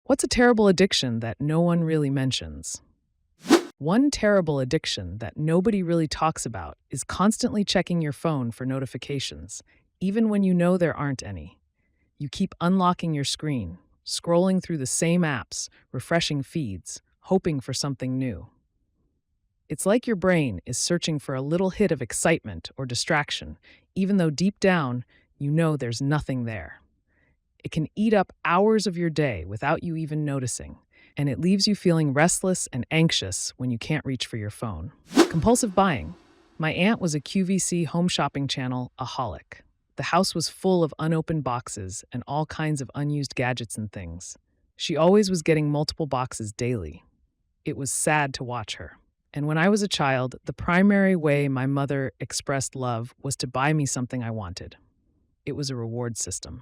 What's a terrible addiction that no one really mentions? One terrible addiction that nobody really talks about is constantly checking your phone for notifications, even when you know there aren't any. You keep unlocking your screen, scrolling through the same apps, refreshing feeds, hoping for something new. It's like your brain is searching for a little hit of excitement or distraction, even though deep down, you know there's nothing there. It can eat up hours of your day without you even noticing, and it leaves you feeling restless and anxious when you can't reach for your phone. Compulsive buying. My aunt was a QVC home shopping channel aholic. The house was full of unopened boxes and all kinds of unused gadgets and things. She always was getting multiple boxes daily. It was sad to watch her. And when I was a child, the primary way my mother expressed love was to buy me something I wanted. It was a reward system.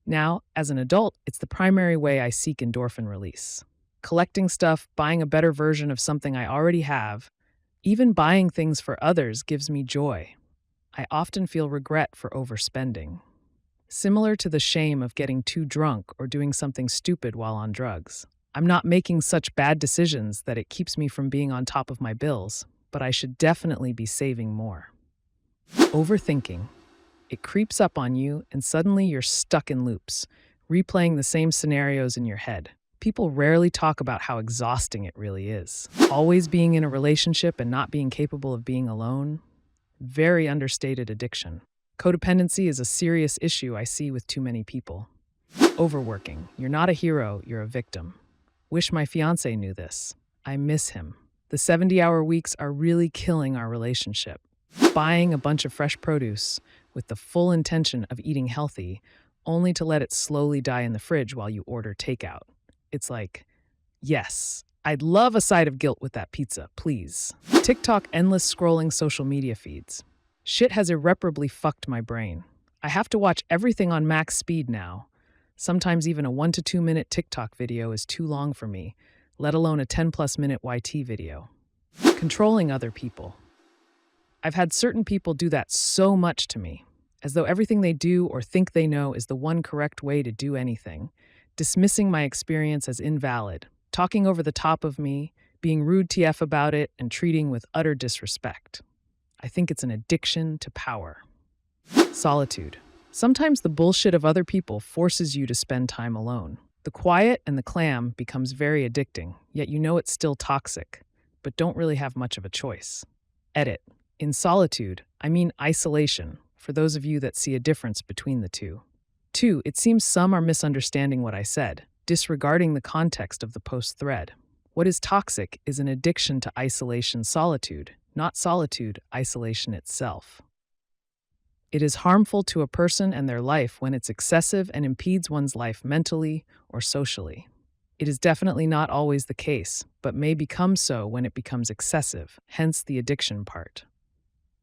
Now, as an adult, it's the primary way I seek endorphin release. Collecting stuff, buying a better version of something I already have, even buying things for others gives me joy. I often feel regret for overspending. Similar to the shame of getting too drunk or doing something stupid while on drugs. I'm not making such bad decisions that it keeps me from being on top of my bills, but I should definitely be saving more. Overthinking. It creeps up on you, and suddenly you're stuck in loops, replaying the same scenarios in your head. People rarely talk about how exhausting it really is. Always being in a relationship and not being capable of being alone. Very understated addiction. Codependency is a serious issue I see with too many people. Overworking. You're not a hero, you're a victim. Wish my fiancé knew this. I miss him. The 70-hour weeks are really killing our relationship. Buying a bunch of fresh produce with the full intention of eating healthy, only to let it slowly die in the fridge while you order takeout. It's like, yes, I'd love a side of guilt with that pizza, please. TikTok endless scrolling social media feeds. Shit has irreparably fucked my brain. I have to watch everything on max speed now. Sometimes even a 1 to 2 minute TikTok video is too long for me, let alone a 10+ minute YT video. Controlling other people. I've had certain people do that so much to me, as though everything they do or think they know is the one correct way to do anything, dismissing my experience as invalid, talking over the top of me, being rude TF about it, and treating with utter disrespect. I think it's an addiction to power. Solitude. Sometimes the bullshit of other people forces you to spend time alone. The quiet and the clam becomes very addicting, yet you know it's still toxic, but don't really have much of a choice. Edit. In solitude, I mean isolation, for those of you that see a difference between the two. 2. It seems some are misunderstanding what I said, disregarding the context of the post thread. What is toxic is an addiction to isolation solitude, not solitude isolation itself. It is harmful to a person and their life when it's excessive and impedes one's life mentally or socially. It is definitely not always the case, but may become so when it becomes excessive, hence the addiction part.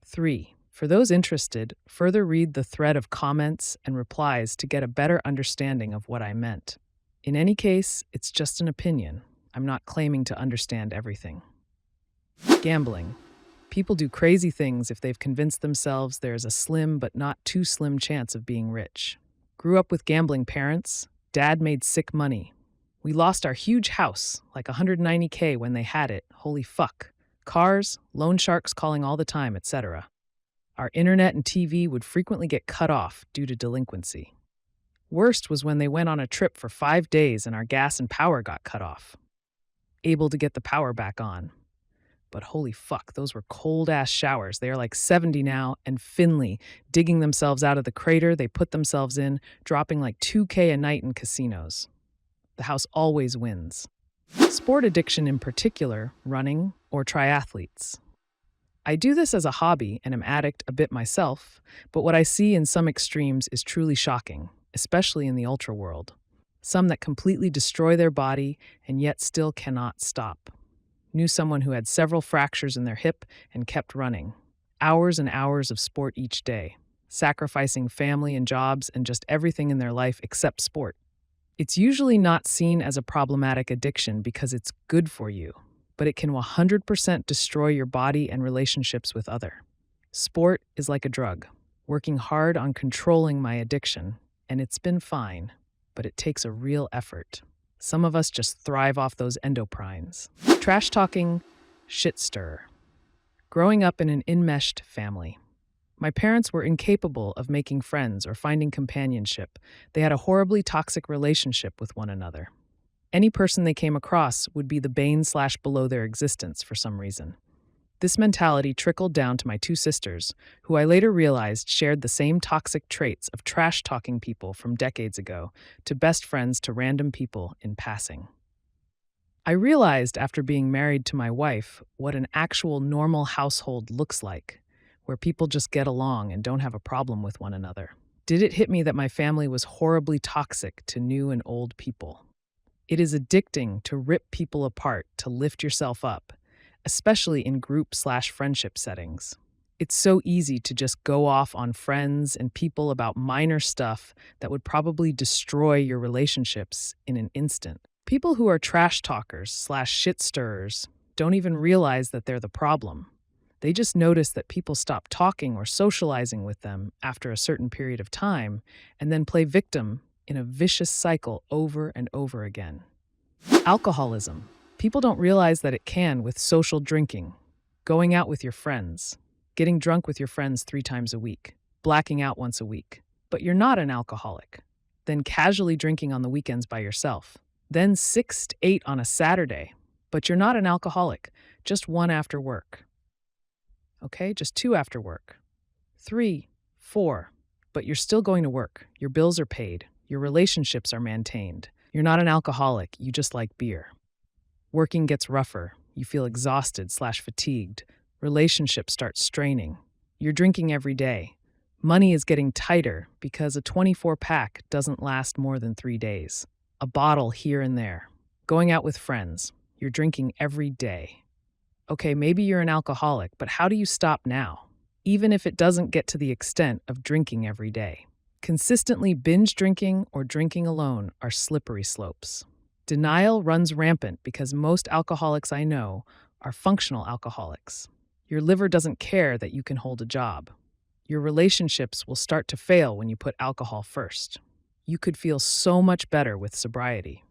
3. For those interested, further read the thread of comments and replies to get a better understanding of what I meant. In any case, it's just an opinion. I'm not claiming to understand everything. Gambling. People do crazy things if they've convinced themselves there's a slim but not too slim chance of being rich. Grew up with gambling parents. Dad made sick money. We lost our huge house, like $190K when they had it. Holy fuck. Cars, loan sharks calling all the time, etc. Our internet and TV would frequently get cut off due to delinquency. Worst was when they went on a trip for 5 days and our gas and power got cut off. Able to get the power back on. But holy fuck, those were cold-ass showers. They are like 70 now, and Finley, digging themselves out of the crater they put themselves in, dropping like $2K a night in casinos. The house always wins. Sport addiction in particular, running or triathletes. I do this as a hobby and am addict a bit myself, but what I see in some extremes is truly shocking, especially in the ultra world. Some that completely destroy their body and yet still cannot stop. Knew someone who had several fractures in their hip and kept running. Hours and hours of sport each day, sacrificing family and jobs and just everything in their life except sport. It's usually not seen as a problematic addiction because it's good for you, but it can 100% destroy your body and relationships with others. Sport is like a drug, working hard on controlling my addiction, and it's been fine, but it takes a real effort. Some of us just thrive off those endocrines. Trash talking, shit stirrer. Growing up in an enmeshed family. My parents were incapable of making friends or finding companionship. They had a horribly toxic relationship with one another. Any person they came across would be the bane/below their existence for some reason. This mentality trickled down to my two sisters, who I later realized shared the same toxic traits of trash-talking people from decades ago to best friends to random people in passing. I realized after being married to my wife what an actual normal household looks like, where people just get along and don't have a problem with one another. Did it hit me that my family was horribly toxic to new and old people? It is addicting to rip people apart to lift yourself up, especially in group/friendship settings. It's so easy to just go off on friends and people about minor stuff that would probably destroy your relationships in an instant. People who are trash talkers/shit stirrers don't even realize that they're the problem. They just notice that people stop talking or socializing with them after a certain period of time and then play victim in a vicious cycle over and over again. Alcoholism. People don't realize that it can with social drinking, going out with your friends, getting drunk with your friends 3 times a week, blacking out once a week. But you're not an alcoholic. Then casually drinking on the weekends by yourself. Then 6 to 8 on a Saturday. But you're not an alcoholic, just 1 after work. Okay, just 2 after work. 3, 4. But you're still going to work. Your bills are paid. Your relationships are maintained. You're not an alcoholic, you just like beer. Working gets rougher. You feel exhausted/fatigued. Relationships start straining. You're drinking every day. Money is getting tighter because a 24-pack doesn't last more than 3 days. A bottle here and there. Going out with friends. You're drinking every day. Okay, maybe you're an alcoholic, but how do you stop now? Even if it doesn't get to the extent of drinking every day. Consistently binge drinking or drinking alone are slippery slopes. Denial runs rampant because most alcoholics I know are functional alcoholics. Your liver doesn't care that you can hold a job. Your relationships will start to fail when you put alcohol first. You could feel so much better with sobriety.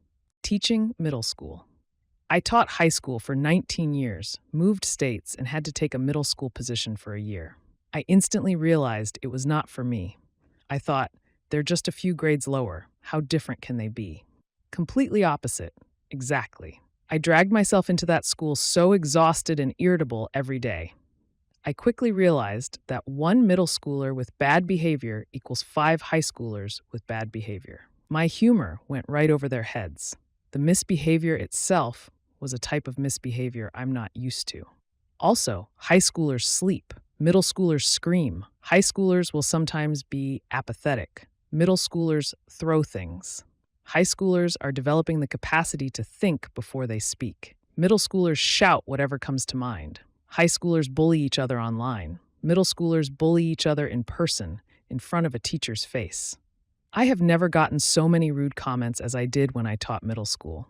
Teaching middle school. I taught high school for 19 years, moved states, and had to take a middle school position for a year. I instantly realized it was not for me. I thought, they're just a few grades lower. How different can they be? Completely opposite. Exactly. I dragged myself into that school so exhausted and irritable every day. I quickly realized that 1 middle schooler with bad behavior equals 5 high schoolers with bad behavior. My humor went right over their heads. The misbehavior itself was a type of misbehavior I'm not used to. Also, high schoolers sleep. Middle schoolers scream. High schoolers will sometimes be apathetic. Middle schoolers throw things. High schoolers are developing the capacity to think before they speak. Middle schoolers shout whatever comes to mind. High schoolers bully each other online. Middle schoolers bully each other in person, in front of a teacher's face. I have never gotten so many rude comments as I did when I taught middle school.